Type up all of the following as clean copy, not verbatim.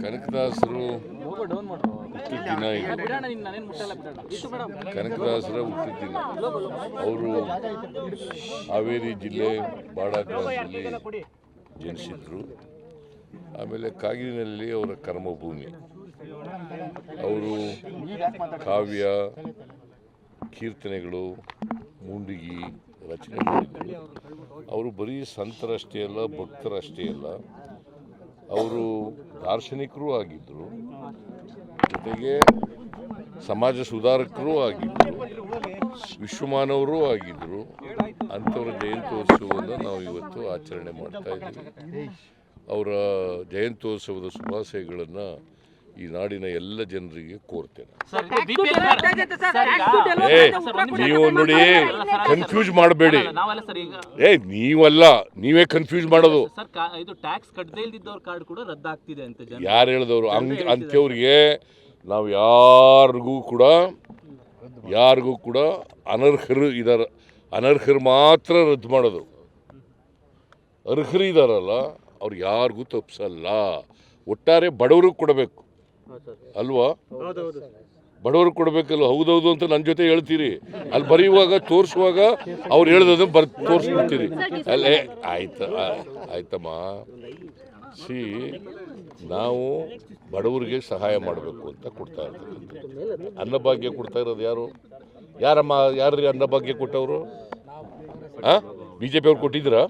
ಕನಕದಾಸರು ಹುಟ್ಟಿದ ದಿನ ಇದು. ಕನಕದಾಸರ ಹುಟ್ಟಿದ ದಿನ. ಅವರು ಹಾವೇರಿ ಜಿಲ್ಲೆ ಬಾಡಾಗ್ರಾಮದಲ್ಲಿ ಜನಿಸಿದ್ರು. ಆಮೇಲೆ ಕಾಗಿನಲ್ಲಿ ಅವರ ಕರ್ಮಭೂಮಿ. ಅವರು ಕಾವ್ಯ, ಕೀರ್ತನೆಗಳು, ಮುಂಡಿಗಿ ರಚನೆ ಮಾಡಿದ್ರು. ಅವರು ಬರೀ ಸಂತರಷ್ಟೇ ಅಲ್ಲ, ಭಕ್ತರಷ್ಟೇ ಅಲ್ಲ, ಅವರು ದಾರ್ಶನಿಕರೂ ಆಗಿದ್ದರು, ಜೊತೆಗೆ ಸಮಾಜ ಸುಧಾರಕರೂ ಆಗಿದ್ದರು, ವಿಶ್ವಮಾನವರೂ ಆಗಿದ್ದರು. ಅಂಥವರ ಜಯಂತ್ಯೋತ್ಸವವನ್ನು ನಾವು ಇವತ್ತು ಆಚರಣೆ ಮಾಡ್ತಾ ಇದ್ದೀವಿ. ಅವರ ಜಯಂತ್ಯೋತ್ಸವದ ಶುಭಾಶಯಗಳನ್ನು ಈ ನಾಡಿನ ಎಲ್ಲ ಜನರಿಗೆ ಕೋರ್ತೇನೆ. ನೀವು ನೋಡಿ, ಕನ್ಫ್ಯೂಸ್ ಮಾಡಬೇಡಿ. ನೀವಲ್ಲ, ನೀವೇ ಕನ್ಫ್ಯೂಸ್ ಮಾಡೋದು. ಯಾರು ಹೇಳಿದವರು? ಅಂಥವ್ರಿಗೆ ನಾವು ಯಾರಿಗೂ ಕೂಡ ಅನರ್ಹರು ಇದ್ದಾರೆ. ಅನರ್ಹರು ಮಾತ್ರ ರದ್ದು ಮಾಡೋದು. ಅರ್ಹರು ಇದ್ದಾರಲ್ಲ ಅವ್ರು ಯಾರಿಗೂ ತಪ್ಪಿಸಲ್ಲ. ಒಟ್ಟಾರೆ ಬಡವ್ರಿಗೆ ಕೊಡಬೇಕು ಅಲ್ವಾ? ಬಡವ್ರಿಗೆ ಕೊಡಬೇಕಲ್ಲ. ಹೌದೌದು ಅಂತ ನನ್ನ ಜೊತೆ ಹೇಳ್ತೀರಿ, ಅಲ್ಲಿ ಬರೆಯುವಾಗ ತೋರಿಸುವಾಗ ಅವ್ರು ಹೇಳ್ದದನ್ನು ತೋರಿಸ್ಬಿಡ್ತೀರಿ. ಅಲ್ಲೇ ಆಯ್ತಮ್ಮ. ನಾವು ಬಡವರಿಗೆ ಸಹಾಯ ಮಾಡಬೇಕು ಅಂತ ಕೊಡ್ತಾ ಇರ್ತಕ್ಕಂಥದ್ದು. ಅನ್ನಭಾಗ್ಯ ಕೊಡ್ತಾ ಇರೋದು ಯಾರ್ರಿ ಅನ್ನಭಾಗ್ಯ ಕೊಟ್ಟವರು? BJP ಅವ್ರು ಕೊಟ್ಟಿದ್ದೀರಾ?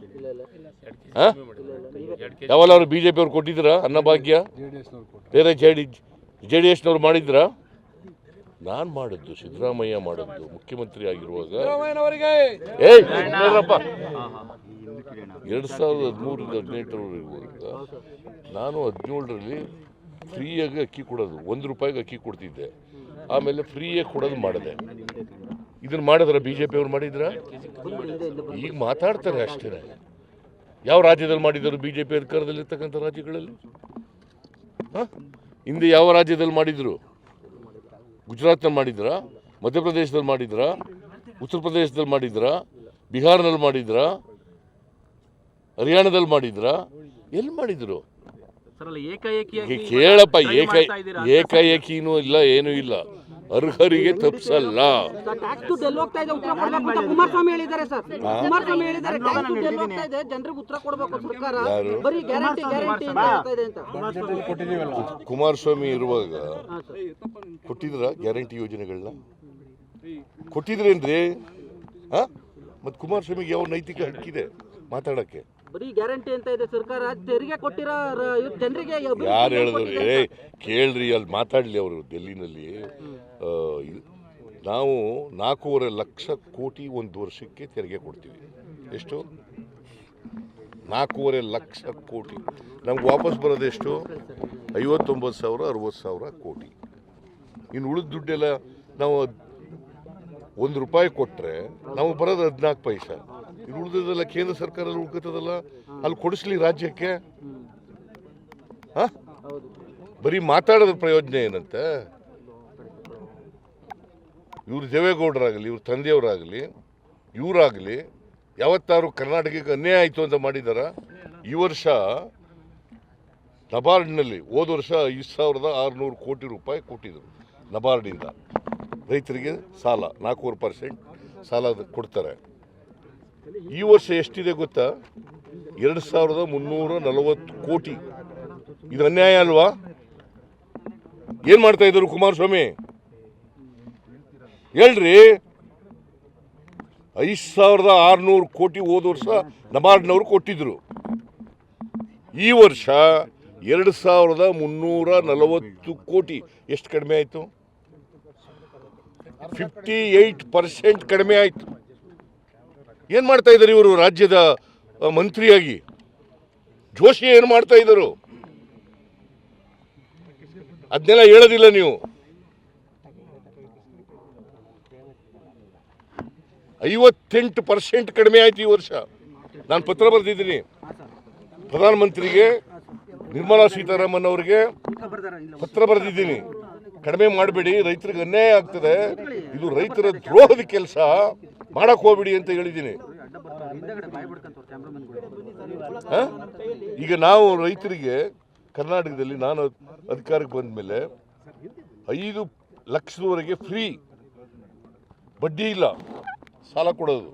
ಯಾವಲ್ಲ ಅವರು BJP ಅವ್ರು ಕೊಟ್ಟಿದ್ದೀರಾ ಅನ್ನಭಾಗ್ಯ? ಬೇರೆ JDS-ನವ್ರು ಮಾಡಿದ್ರಾ? ನಾನು ಮಾಡಿದ್ದು, ಸಿದ್ದರಾಮಯ್ಯ ಮಾಡಿದ್ದು, ಮುಖ್ಯಮಂತ್ರಿ ಆಗಿರುವಾಗ. 2013-18 ಇರುವಾಗ ನಾನು 17ರಲ್ಲಿ ಫ್ರೀಯಾಗಿ ಅಕ್ಕಿ ಕೊಡೋದು, ₹1 ಅಕ್ಕಿ ಕೊಡ್ತಿದ್ದೆ. ಆಮೇಲೆ ಫ್ರೀಯಾಗಿ ಕೊಡೋದು ಮಾಡಿದೆ. ಇದನ್ನು ಮಾಡಿದ್ರ BJP ಅವ್ರು ಮಾಡಿದ್ರ? ಈಗ ಮಾತಾಡ್ತಾರೆ ಅಷ್ಟೇ. ಯಾವ ರಾಜ್ಯದಲ್ಲಿ ಮಾಡಿದರು BJP ಅಧಿಕಾರದಲ್ಲಿರ್ತಕ್ಕಂಥ ರಾಜ್ಯಗಳಲ್ಲಿ? ಹಿಂದೆ ಯಾವ ರಾಜ್ಯದಲ್ಲಿ ಮಾಡಿದರು? ಗುಜರಾತ್ನಲ್ಲಿ ಮಾಡಿದ್ರಾ? ಮಧ್ಯಪ್ರದೇಶದಲ್ಲಿ ಮಾಡಿದ್ರಾ? ಉತ್ತರ ಪ್ರದೇಶದಲ್ಲಿ ಮಾಡಿದ್ರಾ? ಬಿಹಾರ್ನಲ್ಲಿ ಮಾಡಿದ್ರಾ? ಹರಿಯಾಣದಲ್ಲಿ ಮಾಡಿದ್ರಾ? ಎಲ್ಲಿ ಮಾಡಿದ್ರು? ಕೇಳಪ್ಪ, ಏಕಾಏಕಿನೂ ಇಲ್ಲ, ಏನೂ ಇಲ್ಲ. ಅರ್ಹರಿಗೆ ತಪ್ಪಿಸಲ್ಲ. ಕುಮಾರಸ್ವಾಮಿ ಇರುವಾಗ ಕೊಟ್ಟಿದ್ರ ಗ್ಯಾರಂಟಿ ಯೋಜನೆಗಳನ್ನ? ಕೊಟ್ಟಿದ್ರೇನ್ರಿ? ಮತ್ ಕುಮಾರಸ್ವಾಮಿಗೆ ಯಾವ ನೈತಿಕ ಹಕ್ಕಿದೆ ಮಾತಾಡಕ್ಕೆ? ಬರೀ ಗ್ಯಾರಂಟಿ ಅಂತ ಇದೆ ಸರ್ಕಾರ. ತೆರಿಗೆ ಕೊಟ್ಟಿರೋ ಜನರಿಗೆ ಯಾರು ಹೇಳಿದ್ರು? ಕೇಳ್ರಿ, ಅಲ್ಲಿ ಮಾತಾಡ್ಲಿ ಅವರು. ಡೆಲ್ಲಿನಲ್ಲಿ ನಾವು 4.5 ಲಕ್ಷ ಕೋಟಿ ಒಂದು ವರ್ಷಕ್ಕೆ ತೆರಿಗೆ ಕೊಡ್ತೀವಿ. ಎಷ್ಟು? 4.5 ಲಕ್ಷ ಕೋಟಿ. ನಮ್ಗೆ ವಾಪಸ್ ಬರೋದೆಷ್ಟು? 59,000 60,000 ಕೋಟಿ. ಇನ್ನು ಉಳಿದ ದುಡ್ಡೆಲ್ಲ ನಾವು ₹1 ಕೊಟ್ಟರೆ ನಮಗೆ ಬರೋದು 14 ಪೈಸೆ. ಇನ್ನು ಉಳಿದದೆಲ್ಲ ಕೇಂದ್ರ ಸರ್ಕಾರದಲ್ಲಿ ಉಳ್ಕೋತದಲ್ಲ, ಅಲ್ಲಿ ಕೊಡಿಸ್ಲಿ ರಾಜ್ಯಕ್ಕೆ. ಬರೀ ಮಾತಾಡೋದ್ರ ಪ್ರಯೋಜನ ಏನಂತೆ? ಇವ್ರು ದೇವೇಗೌಡರಾಗಲಿ, ಇವ್ರ ತಂದೆಯವರಾಗಲಿ, ಇವರಾಗಲಿ ಯಾವತ್ತಾರು ಕರ್ನಾಟಕಕ್ಕೆ ಅನ್ಯಾಯ ಆಯಿತು ಅಂತ ಮಾಡಿದಾರ? ಈ ವರ್ಷ ನಬಾರ್ಡ್ನಲ್ಲಿ ಹೋದ ವರ್ಷ 5,600 ಕೋಟಿ ರೂಪಾಯಿ ಕೊಟ್ಟಿದ್ರು ನಬಾರ್ಡಿಂದ ರೈತರಿಗೆ ಸಾಲ. 4% ಸಾಲ ಕೊಡ್ತಾರೆ. ಈ ವರ್ಷ ಎಷ್ಟಿದೆ ಗೊತ್ತಾ? 2,340 ಕೋಟಿ. ಇದು ಅನ್ಯಾಯ ಅಲ್ವಾ? ಏನು ಮಾಡ್ತಾ ಇದ್ರು ಕುಮಾರಸ್ವಾಮಿ? ಹೇಳ್ರಿ. 5,600 ಕೋಟಿ ಹೋದ ವರ್ಷ ನಬಾರ್ಡ್ನವರು ಕೊಟ್ಟಿದ್ರು. ಈ ವರ್ಷ 2,340 ಕೋಟಿ. ಎಷ್ಟು ಕಡಿಮೆ ಆಯಿತು? 58% ಕಡಿಮೆ ಆಯಿತು. ಏನು ಮಾಡ್ತಾ ಇದ್ದಾರೆ ಇವರು ರಾಜ್ಯದ ಮಂತ್ರಿಯಾಗಿ? ಜೋಶಿ ಏನು ಮಾಡ್ತಾ ಇದ್ದರು? ಅದನ್ನೆಲ್ಲ ಹೇಳೋದಿಲ್ಲ ನೀವು. 58% ಕಡಿಮೆ ಆಯ್ತು ಈ ವರ್ಷ. ನಾನು ಪತ್ರ ಬರೆದಿದ್ದೀನಿ ಪ್ರಧಾನಮಂತ್ರಿಗೆ, ನಿರ್ಮಲಾ ಸೀತಾರಾಮನ್ ಅವರಿಗೆ ಪತ್ರ ಬರೆದಿದ್ದೀನಿ. ಕಡಿಮೆ ಮಾಡಬೇಡಿ, ರೈತರಿಗೆ ಅನ್ಯಾಯ ಆಗ್ತದೆ, ಇದು ರೈತರ ದ್ರೋಹದ ಕೆಲಸ, ಮಾಡಕ್ ಹೋಗ್ಬಿಡಿ ಅಂತ ಹೇಳಿದ್ದೀನಿ. ಈಗ ನಾವು ರೈತರಿಗೆ ಕರ್ನಾಟಕದಲ್ಲಿ ನಾನು ಅಧಿಕಾರಕ್ಕೆ ಬಂದ ಮೇಲೆ 5 ಲಕ್ಷದವರೆಗೆ ಫ್ರೀ, ಬಡ್ಡಿ ಇಲ್ಲ ಸಾಲ ಕೊಡೋದು.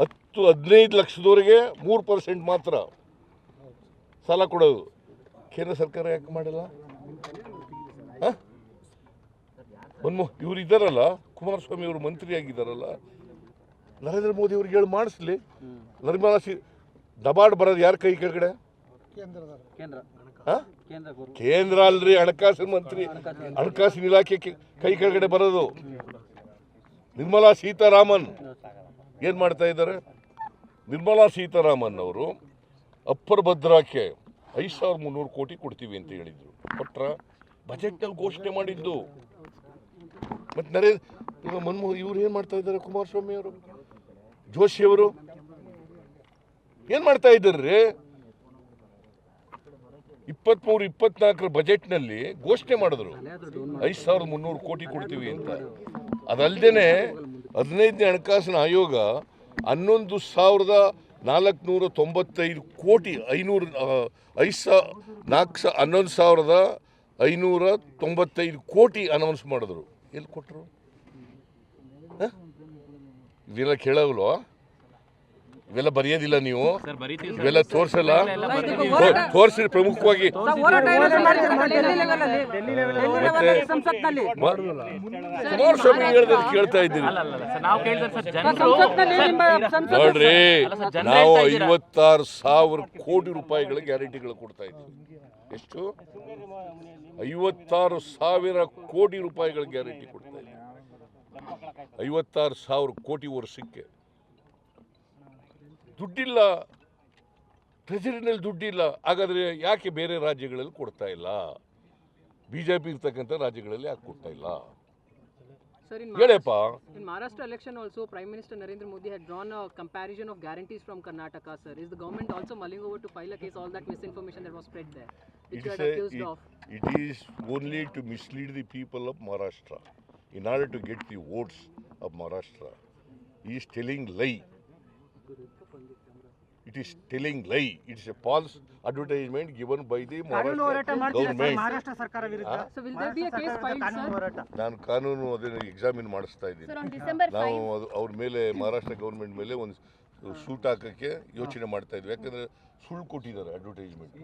10-15 ಲಕ್ಷದವರೆಗೆ 3% ಮಾತ್ರ ಸಾಲ ಕೊಡೋದು. ಕೇಂದ್ರ ಸರ್ಕಾರ ಯಾಕೆ ಮಾಡಿಲ್ಲ? ಇವ್ರು ಇದ್ದಾರಲ್ಲ, ಕುಮಾರಸ್ವಾಮಿ ಅವರು ಮಂತ್ರಿ ಆಗಿದ್ದಾರಲ್ಲ, ನರೇಂದ್ರ ಮೋದಿ ಅವ್ರಿಗೆ ಹೇಳಿ ಮಾಡಿಸ್ಲಿ. ನಿರ್ಮಲಾ ದಬಾಡ್ ಬರೋದು ಯಾರ ಕೈ ಕೆಳಗಡೆ? ಕೇಂದ್ರ ಅಲ್ರಿ, ಹಣಕಾಸಿನ ಮಂತ್ರಿ, ಹಣಕಾಸಿನ ಇಲಾಖೆ ಕೈ ಕೆಳಗಡೆ ಬರೋದು. ನಿರ್ಮಲಾ ಸೀತಾರಾಮನ್ ಏನ್ ಮಾಡ್ತಾ ಇದ್ದಾರೆ? ನಿರ್ಮಲಾ ಸೀತಾರಾಮನ್ ಅವರು ಅಪ್ಪರ್ ಭದ್ರಾಕ್ಕೆ 5300 ಕೋಟಿ ಕೊಡ್ತೀವಿ ಅಂತ ಹೇಳಿದ್ರು. ಕೊಟ್ರ? ಬಜೆಟ್ನಲ್ಲಿ ಘೋಷಣೆ ಮಾಡಿದ್ದು. ಮತ್ತೆ ಇವ್ರು ಏನ್ ಮಾಡ್ತಾ ಇದ್ದಾರೆ? ಕುಮಾರಸ್ವಾಮಿ ಅವರು, ಜೋಶಿ ಅವರು ಏನ್ ಮಾಡ್ತಾ ಇದ್ದಾರ್ರಿ? 23-24 ಬಜೆಟ್ನಲ್ಲಿ ಘೋಷಣೆ ಮಾಡಿದ್ರು 5300 ಕೋಟಿ ಕೊಡ್ತೀವಿ ಅಂತ. ಅದಲ್ಲದೆ 15ನೇ ಹಣಕಾಸಿನ ಆಯೋಗ 11,495 ಕೋಟಿ 11,595 ಕೋಟಿ ಅನೌನ್ಸ್ ಮಾಡಿದ್ರು. ಎಲ್ಲಿ ಕೊಟ್ಟರು? ಇವೆಲ್ಲ ಕೇಳಲ್ವಾ? ಇವೆಲ್ಲ ಬರೆಯೋದಿಲ್ಲ ನೀವು? ಇವೆಲ್ಲ ತೋರಿಸಲ್ಲ? ತೋರಿಸಿ ಪ್ರಮುಖವಾಗಿ ಕುಮಾರಸ್ವಾಮಿ ಹೇಳಿದ್ರೆ ಕೇಳ್ತಾ ಇದ್ದೀವಿ ನೋಡ್ರಿ. ನಾವು 56,000 ಕೋಟಿ ರೂಪಾಯಿಗಳ ಗ್ಯಾರಂಟಿಗಳು ಕೊಡ್ತಾ ಇದ್ದೀವಿ. ಎಷ್ಟು? 56,000 ಕೋಟಿ ರೂಪಾಯಿಗಳ ಗ್ಯಾರಂಟಿ ಕೊಡ್ತಾ ಇದ್ದೀವಿ. 56,000 ಕೋಟಿ ವರ್ಷಕ್ಕೆ. ದುಡ್ಡಿಲ್ಲ, ಟ್ರೆಜರಿನಲ್ಲಿ ದುಡ್ಡಿಲ್ಲ. ಹಾಗಾದರೆ ಯಾಕೆ ಬೇರೆ ರಾಜ್ಯಗಳಲ್ಲಿ ಕೊಡ್ತಾ ಇಲ್ಲ? ಬಿಜೆಪಿ ಇರ್ತಕ್ಕಂಥ ರಾಜ್ಯಗಳಲ್ಲಿ ಯಾಕೆ ಕೊಡ್ತಾ ಇಲ್ಲ? ಹೇಳಪ್ಪ. In Maharashtra election also, Prime Minister Narendra Modi had drawn a comparison of guarantees from Karnataka, sir. Is the government also mulling over to file a case, all that misinformation that was spread there, which you had accused of? It is only to mislead the people of Maharashtra in order to get the votes of Maharashtra. He is telling lie. It is telling lie. It is a false advertisement given by the Maharashtra government. So will there be a case filed, sir? ನಾನು ಕಾನೂನು ಅದನ್ನು examine ಮಾಡಿಸ್ತಾ ಇದ್ದೀನಿ. ನಾವು ಅವ್ರ ಮೇಲೆ, Maharashtra government ಮೇಲೆ ಒಂದು ಸೂಟ್ ಹಾಕೋಕ್ಕೆ ಯೋಚನೆ ಮಾಡ್ತಾ ಇದ್ವಿ. ಯಾಕಂದರೆ ಸುಳ್ಳು ಕೊಟ್ಟಿದ್ದಾರೆ ಅಡ್ವರ್ಟೈಸ್ಮೆಂಟ್.